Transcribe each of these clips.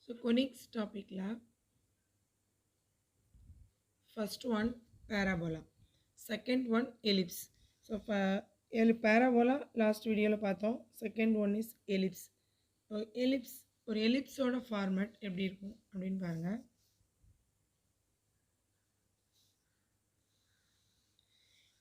So conics topic la first one parabola, second one ellipse. So parabola last video la பார்த்தோம். Second one is ellipse. So ellipse ஒரு ellipseோட format எப்படி இருக்கும் அப்படினு பாருங்க.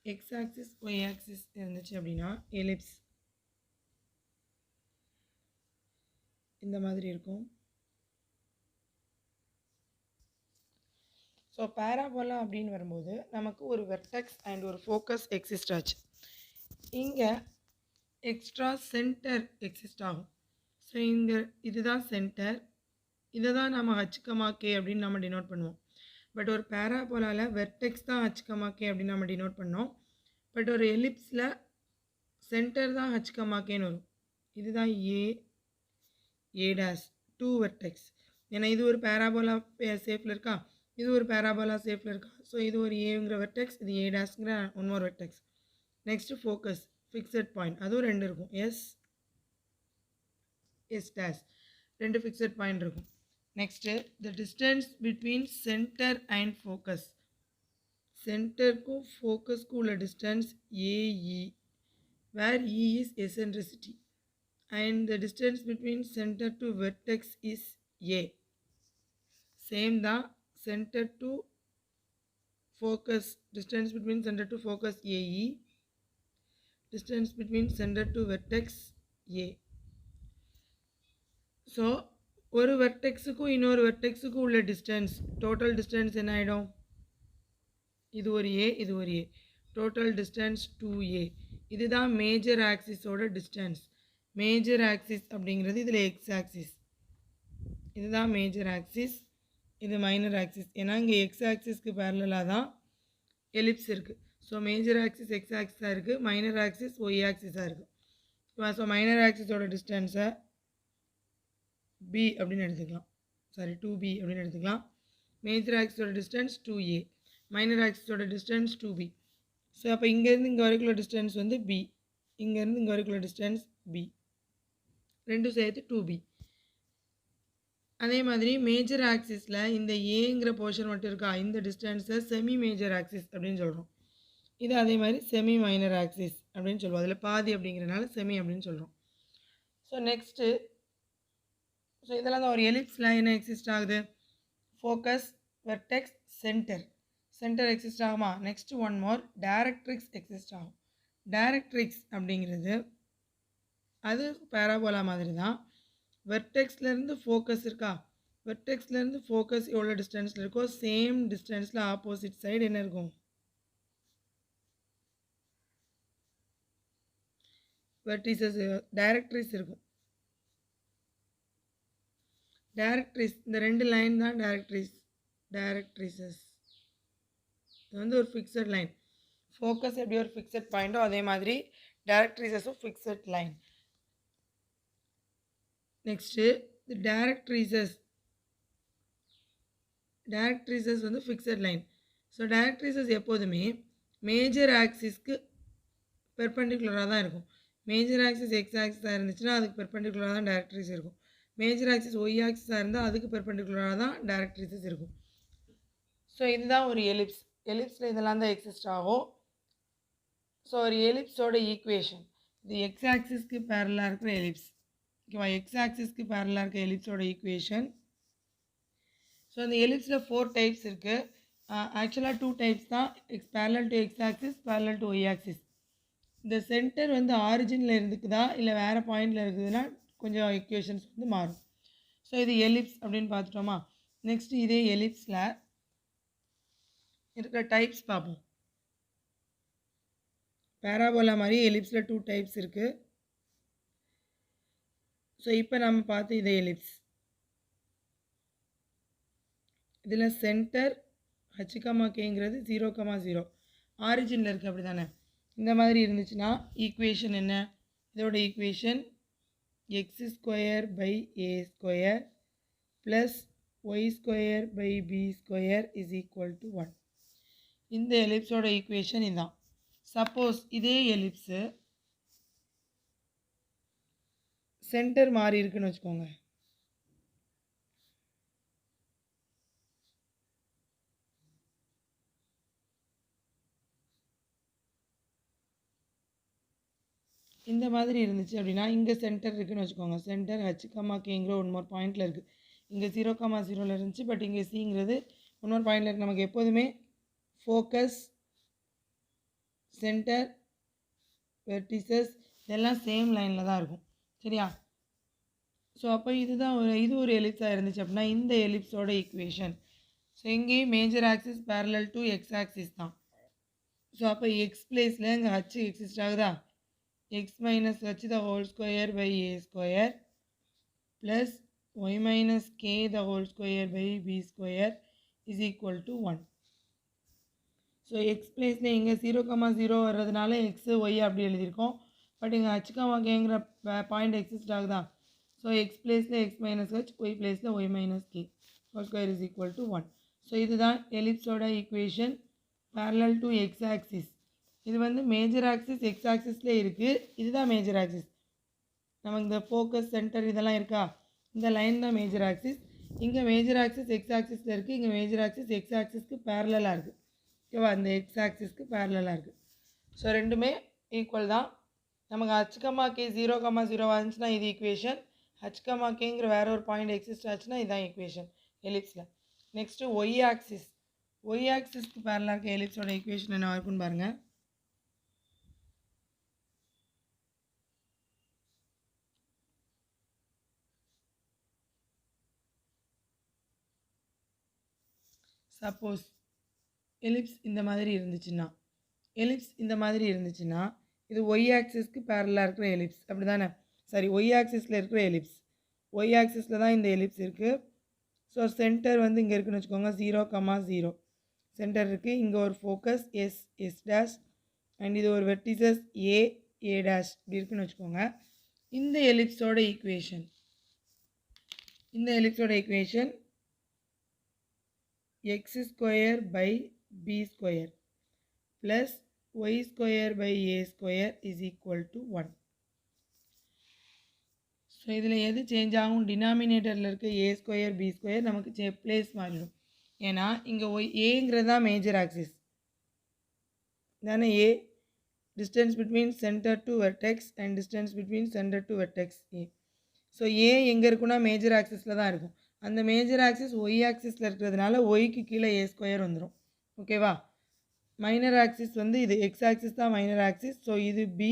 x axis y axis இருந்துச்சு அப்படினா ellipse இந்த மாதிரி இருக்கும். ஸோ பேராபோலா அப்படின்னு வரும்போது நமக்கு ஒரு வெர்டெக்ஸ் அண்ட் ஒரு ஃபோக்கஸ் எக்ஸிஸ்ட் ஆச்சு. இங்கே எக்ஸ்ட்ரா சென்டர் எக்ஸிஸ்ட் ஆகும். ஸோ இங்கே இதுதான் சென்டர், இதை தான் நம்ம ஹச்கமா கே அப்படின்னு நம்ம டினோட் பண்ணுவோம். பட் ஒரு பேராபோலாவில் வெர்டெக்ஸ் தான் ஹச்கமா கே அப்படின்னு நம்ம டினோட் பண்ணோம். பட் ஒரு எலிப்ஸில் சென்டர் தான் ஹச்கமா கேன்னு வரும். இதுதான் ஏ டேஷ் டூ வெர்டெக்ஸ். ஏன்னா இது ஒரு பேராபோலா சேஃபில் இருக்கா, இது ஒரு பேராபோலா சேஃபில் இருக்கா. ஸோ இது ஒரு ஏங்கிற வெர்டெக்ஸ், இது ஏ டேஷ்ங்கிற one more vertex. Next focus fixed point, அதுவும் ரெண்டு இருக்கும். எஸ் டேஷ் ரெண்டு ஃபிக்ஸட் பாயிண்ட் இருக்கும். Next the distance between centre and focus. சென்டருக்கும் ஃபோக்கஸ்க்கும் உள்ள distance A E, where E is eccentricity, and the distance between center to vertex is A. Same the center to focus, distance between center to focus AE, distance between center to vertex A. So ஒரு வெர்டெக்ஸுக்கும் இன்னொரு வெர்டெக்ஸுக்கும் உள்ள distance, total distance என்ன ஆகிடும்? இது ஒரு ஏ, இது ஒரு ஏ, total distance 2A. இதுதான் மேஜர் ஆக்சிஸோட டிஸ்டன்ஸ். மேஜர் ஆக்சிஸ் அப்படிங்கிறது இதில் எக்ஸ் ஆக்சிஸ், இதுதான் மேஜர் ஆக்சிஸ், இது மைனர் ஆக்சிஸ். ஏன்னா இங்கே எக்ஸ் ஆக்சிஸ்க்கு பேரலாக தான் எலிப்ஸ் இருக்குது. ஸோ மேஜர் ஆக்சிஸ் எக்ஸ் ஆக்சிஸாக இருக்குது, மைனர் ஆக்சிஸ் ஒய் ஆக்சிஸாக இருக்குது. ஸோ மைனர் ஆக்சிஸோட டிஸ்டன்ஸை பி அப்படின்னு எடுத்துக்கலாம், சாரி 2B அப்படின்னு எடுத்துக்கலாம். மேஜர் ஆக்சிஸோட டிஸ்டன்ஸ் 2A, மைனர் ஆக்சிஸோட டிஸ்டன்ஸ் 2B. ஸோ அப்போ இங்கேருந்து இங்கே வரைக்குள்ள டிஸ்டன்ஸ் வந்து B, இங்கேருந்து இங்கே வரைக்குள்ள டிஸ்டன்ஸ் B, ரெண்டும் சேர்த்து 2B. அதே மாதிரி மேஜர் ஆக்சிஸில் இந்த ஏங்கிற போர்ஷன் மட்டும் இருக்கா, இந்த டிஸ்டன்ஸை செமி மேஜர் ஆக்சிஸ் அப்படின்னு சொல்கிறோம். இது அதே மாதிரி செமி மைனர் ஆக்சிஸ் அப்படின்னு சொல்லுவோம். அதில் பாதி அப்படிங்கிறனால செமி அப்படின்னு சொல்கிறோம். ஸோ நெக்ஸ்ட்டு, ஸோ இதெல்லாம் தான் ஒரு எலிப்ஸில் என்ன எக்ஸிஸ்ட் ஆகுது? Focus, vertex, centre. Centre exist ஆகுமா? Next one more directrix exist ஆகும். டைரக்ட்ரிக்ஸ் அப்படிங்கிறது அது பேராபோலா மாதிரி தான். வெர்டெக்ஸ்லேருந்து ஃபோக்கஸ் இருக்கா, வெர்டெக்ஸ்லேருந்து ஃபோக்கஸ் எவ்வளோ டிஸ்டன்ஸில் இருக்கோ சேம் டிஸ்டன்ஸில் ஆப்போசிட் சைடு என்ன இருக்கும்? வெர்டிசஸ், டைரக்ட்ரிஸ் இருக்கும். டைரக்ட்ரிஸ், இந்த ரெண்டு லைன் தான் டைரக்ட்ரிசஸ். இது வந்து ஒரு ஃபிக்ஸட் லைன். ஃபோக்கஸ் எப்படி ஒரு ஃபிக்ஸட் பாயிண்ட்டோ அதே மாதிரி டைரக்ட்ரிசஸும் ஃபிக்ஸட் லைன். நெக்ஸ்ட்டு டைரக்ட்ரிசஸ் வந்து ஃபிக்ஸட் லைன். ஸோ டைரக்ட்ரிசஸ் எப்போதுமே மேஜர் ஆக்சிஸ்க்கு பெர்பெண்டிகுலராக தான் இருக்கும். மேஜர் ஆக்சிஸ் எக்ஸ் ஆக்சிஸாக இருந்துச்சுன்னா அதுக்கு பெர்பெண்டிகுலராக தான் டைரக்ட்ரிஸ் இருக்கும். மேஜர் ஆக்சிஸ் ஒய் ஆக்சிஸாக இருந்தால் அதுக்கு பெர்பெண்டிகுலராக தான் டைரக்ட்ரிசஸ் இருக்கும். ஸோ இதுதான் ஒரு எலிப்ஸ். எலிப்ஸில் இதெல்லாம் தான் எக்ஸிஸ்ட் ஆகும். ஸோ ஒரு எலிப்ஸோட ஈக்குவேஷன், இது எக்ஸ் ஆக்சிஸ்க்கு பேரலாக இருக்கிற எலிப்ஸ், ஓகேவா? எக்ஸ் ஆக்சிஸ்க்கு பேரலாக இருக்க எலிப்ஸோட ஈக்குவேஷன். ஸோ அந்த எலிப்ஸில் 4 டைப்ஸ் இருக்குது. ஆக்சுவலாக 2 டைப்ஸ் தான், parallel to X axis, parallel to Y axis. இந்த சென்டர் வந்து ஆரிஜினில் இருக்குதா இல்லை வேறு பாயிண்டில் இருக்குதுன்னா கொஞ்சம் ஈக்குவேஷன்ஸ் வந்து மாறும். ஸோ இது எலிப்ஸ் அப்படின்னு பார்த்துட்டோமா. நெக்ஸ்ட்டு இதே எலிப்ஸில் இருக்கிற டைப்ஸ் பார்ப்போம். பேராபோலா மாதிரி எலிப்ஸில் 2 டைப்ஸ் இருக்குது. ஸோ இப்போ நம்ம பார்த்து இதே எலிப்ஸ், இதில் சென்டர் ஹச்கமாக்கேங்கிறது 0,0 ஆரிஜினில் இருக்குது, அப்படி தானே? இந்த மாதிரி இருந்துச்சுன்னா ஈக்குவேஷன் என்ன? இதோட ஈக்குவேஷன் x²/a² + y²/b² = 1. இந்த எலிப்ஸோட ஈக்குவேஷன் இதுதான். சப்போஸ் இதே எலிப்ஸு சென்டர் மாறி இருக்குன்னு வச்சுக்கோங்க, இந்த மாதிரி இருந்துச்சு அப்படின்னா இங்கே சென்டர் இருக்குதுன்னு வச்சுக்கோங்க. சென்டர் ஹச் கமா கேங்கிற ஒன் மோர் பாயிண்டில் இருக்குது. இங்கே 0,0 இருந்துச்சு, பட் இங்கே சிங்கிறது ஒன் மோர் பாயிண்டில் இருக்குது. நமக்கு எப்போதுமே ஃபோக்கஸ், சென்டர், வெர்டிசஸ் இதெல்லாம் சேம் லைனில் தான் இருக்கும். சரியா? ஸோ அப்போ இது ஒரு எலிப்ஸாக இருந்துச்சு அப்படின்னா இந்த எலிப்ஸோட ஈக்குவேஷன். ஸோ இங்கேயும் major axis parallel to X axis தான். ஸோ அப்போ எக்ஸ் பிளேஸில் இங்கே ஹச் எக்ஸிஸ்ட் ஆகுதா? x minus h the whole square by a square plus y minus k the whole square by b square is equal to 1. So x place இங்கே 0,0 வர்றதுனால x y அப்படி எழுதியிருக்கோம். But இங்கே h kங்கிற point exist ஆகுதா? So x பிளேஸில் x minus h, y பிளேஸில் y minus k whole square is equal to 1. So இதுதான் எலிப்ஸோட equation parallel to x axis. இது வந்து மேஜர் ஆக்சிஸ் எக்ஸ் ஆக்சிஸில் இருக்குது. இதுதான் மேஜர் ஆக்சிஸ். நமக்கு இந்த ஃபோக்கஸ் சென்டர் இதெல்லாம் இருக்கா? இந்த லைன் தான் மேஜர் ஆக்சிஸ். இங்கே மேஜர் ஆக்சிஸ் எக்ஸ் ஆக்சிஸில் இருக்குது. இங்கே மேஜர் ஆக்சிஸ் எக்ஸ் ஆக்சிஸ்க்கு பேரலாக இருக்குது. ஓகேவா? இந்த எக்ஸ் ஆக்சிஸ்க்கு பேரலாக இருக்குது. ஸோ ரெண்டுமே ஈக்குவல் தான். நமக்கு h, k 0,0 வந்துச்சுன்னா இது ஈக்குவேஷன். h, kங்கிற வேற ஒரு பாயிண்ட் எக்ஸிஸ்ட் ஆச்சுன்னா இதுதான் ஈக்குவேஷன் எலிப்ஸில். Next Y axis. ஒய் ஆக்சிஸ்க்கு பேரலாக இருக்க எலிப்ஸோட ஈக்குவேஷன் என்ன இருக்குன்னு பாருங்கள். சப்போஸ் எலிப்ஸ் இந்த மாதிரி இருந்துச்சுன்னா இது ஒய் ஆக்சிஸ்க்கு பேரலாக இருக்கிற எலிப்ஸ். அப்படி தானே? சாரி, ஒய் ஆக்சிஸில் இருக்கிற எலிப்ஸ். ஒய் ஆக்சிஸில் தான் இந்த எலிப்ஸ் இருக்குது. ஸோ சென்டர் வந்து இங்கே இருக்குதுன்னு வச்சுக்கோங்க. 0,0 சென்டர் இருக்குது. இங்கே ஒரு ஃபோக்கஸ் எஸ் டேஷ் அண்ட் இது ஒரு வெர்டிசஸ் ஏ டேஷ் இப்படி இருக்குதுன்னு வச்சுக்கோங்க. இந்த எலிப்ஸோட equation x square by b square plus y square by a square is equal to 1. So இதில் எது சேஞ்ச் ஆகும்? டினாமினேட்டரில் இருக்க a square b square நமக்கு பிளேஸ் மாறிடும். ஏன்னா இங்கே ஏங்கிறது தான் மேஜர் ஆக்சிஸ் தானே. A distance between centre to vertex and distance between centre to vertex A. So A எங்கே இருக்குன்னா மேஜர் ஆக்சிஸில் தான் இருக்கும். அந்த மேஜர் ஆக்சிஸ் ஒய் ஆக்சிஸில் இருக்கிறதுனால ஒய்க்கு கீழே ஏ ஸ்கொயர் வந்துடும். ஓகேவா? மைனர் ஆக்சிஸ் வந்து இது எக்ஸ் ஆக்சிஸ் தான் மைனர் ஆக்சிஸ். ஸோ இது பி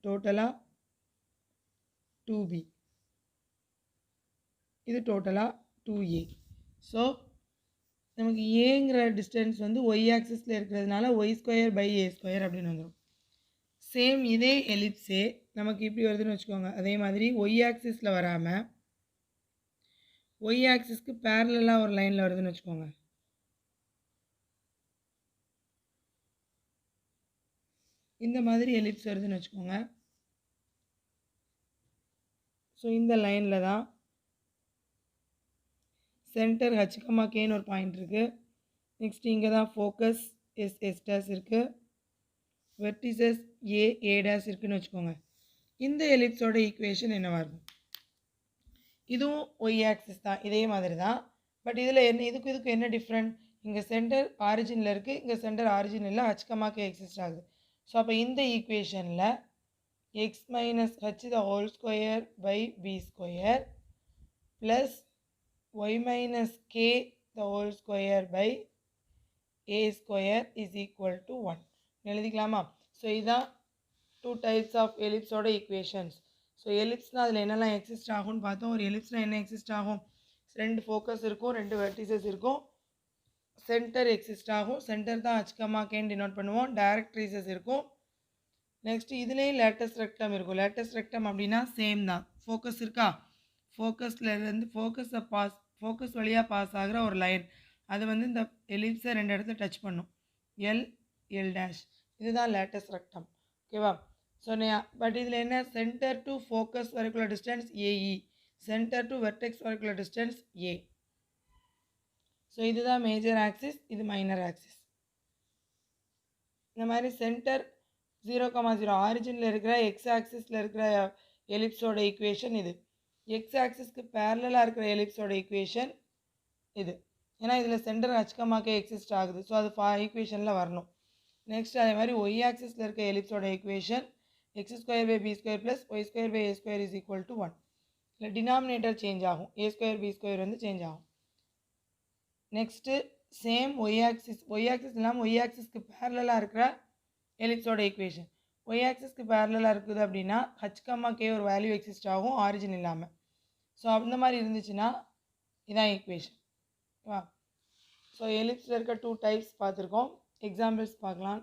டோட்டலாக 2b, இது டோட்டலாக 2a. ஸோ நமக்கு ஏங்கிற டிஸ்டன்ஸ் வந்து ஒய் ஆக்சிஸில் இருக்கிறதுனால Y square by A square அப்படின்னு வந்துடும். சேம் இதே எலிப்ஸே நமக்கு இப்படி வருதுன்னு வச்சுக்கோங்க. அதே மாதிரி ஒய் ஆக்சிஸில் வராமல் ஒய் ஆக்சிஸ்க்கு பேரலாக ஒரு லைனில் வருதுன்னு வச்சுக்கோங்க. இந்த மாதிரி எலிப்ஸ் வருதுன்னு வச்சுக்கோங்க. ஸோ இந்த லைனில் தான் சென்டர் h, kன்னு ஒரு பாயிண்ட் இருக்குது. நெக்ஸ்ட் இங்கே தான் ஃபோக்கஸ் எஸ் டேஷ் இருக்குது. வெர்டிசஸ் ஏ டேஷ் இருக்குதுன்னு வச்சுக்கோங்க. இந்த எலிப்ஸோட ஈக்குவேஷன் என்னவாக இருக்கும்? இதுவும் ஒய் ஆக்சிஸ் தான், இதே மாதிரி தான். பட் இதில் இதுக்கு என்ன டிஃப்ரெண்ட்? இங்கே சென்டர் ஆரிஜினில் இருக்குது, இங்கே சென்டர் ஆரிஜின் இல்லை, h, k எக்ஸிஸ்ட் ஆகுது. ஸோ அப்போ இந்த ஈக்குவேஷனில் x minus h the whole square by b square plus y minus k the whole square by a square is equal to 1 எழுதிக்கலாமா? So இதுதான் 2 types of ellipsoட equations. So எலிப்ஸ்னால் அதில் என்னெல்லாம் exist ஆகும்னு பார்த்தோம். ஒரு எலிப்ஸ்னால் என்ன எக்ஸிஸ்ட் ஆகும்? 2 ஃபோக்கஸ் இருக்கும், 2 வெர்டிசஸ் இருக்கும், சென்டர் எக்ஸிஸ்ட் ஆகும். சென்டர் தான் h, kன்னு டினோட் பண்ணுவோம். டைரக்ட்ரிசஸ் இருக்கும். நெக்ஸ்ட் இதுலேயும் லேட்டஸ்ட் ரெக்டம் இருக்கும். லேட்டஸ்ட் ரெக்டம் அப்படின்னா சேம் தான். ஃபோக்கஸ் இருக்கா? ஃபோக்கஸ்லேருந்து ஃபோக்கஸ் வழியாக பாஸ் ஆகிற ஒரு லைன் அது வந்து இந்த எலிப்ஸை 2 இடத்துல டச் பண்ணும். எல் டேஷ் இதுதான் லேட்டஸ்ட் ரெக்டம். ஓகேவா? ஸோ பட் இதில் என்ன? சென்டர் டு ஃபோக்கஸ் வரைக்குள்ள distance A E, centre to vertex வரைக்குள்ள டிஸ்டன்ஸ் ஏ. ஸோ இதுதான் மேஜர் ஆக்சிஸ், இது மைனர் ஆக்சிஸ். இந்த மாதிரி சென்டர் 0,0 ஆரிஜினில் இருக்கிற எக்ஸ் ஆக்சிஸில் இருக்கிற எலிப்ஸோட ஈக்குவேஷன் இது. எக்ஸ் ஆக்சிஸ்க்கு பேரலாக இருக்கிற எலிப்ஸோட ஈக்குவேஷன் இது. ஏன்னா இதில் சென்டர் h, k எக்ஸிஸ்ட் ஆகுது. ஸோ அது ஈக்குவேஷனில் வரணும். நெக்ஸ்ட் அதே மாதிரி ஒய் ஆக்சிஸில் இருக்க எலிப்ஸோட equation X square by B square plus Y square by A square is equal to 1. இல்லை டினாமினேட்டர் சேஞ்ச் ஆகும், ஏ ஸ்கொயர் பி ஸ்கொயர் வந்து சேஞ்ச் ஆகும். நெக்ஸ்ட்டு சேம் ஒய் ஆக்சிஸ் இல்லாமல் ஒய் ஆக்சிஸ்க்கு பேரலாக இருக்கிற எலிப்ஸோட ஈக்குவேஷன் ஒய் ஆக்சிஸ்க்கு பேரலாக இருக்குது அப்படின்னா ஹச் கம்மா கே ஒரு வேல்யூ எக்ஸிஸ்ட் ஆகும் ஆரிஜின் இல்லாமல். ஸோ அந்த மாதிரி இருந்துச்சுன்னா இதான் ஈக்குவேஷன். ஓகேவா? ஸோ எலிப்ஸில் இருக்க 2 டைப்ஸ் பார்த்துருக்கோம். எக்ஸாம்பிள்ஸ் பார்க்கலாம்.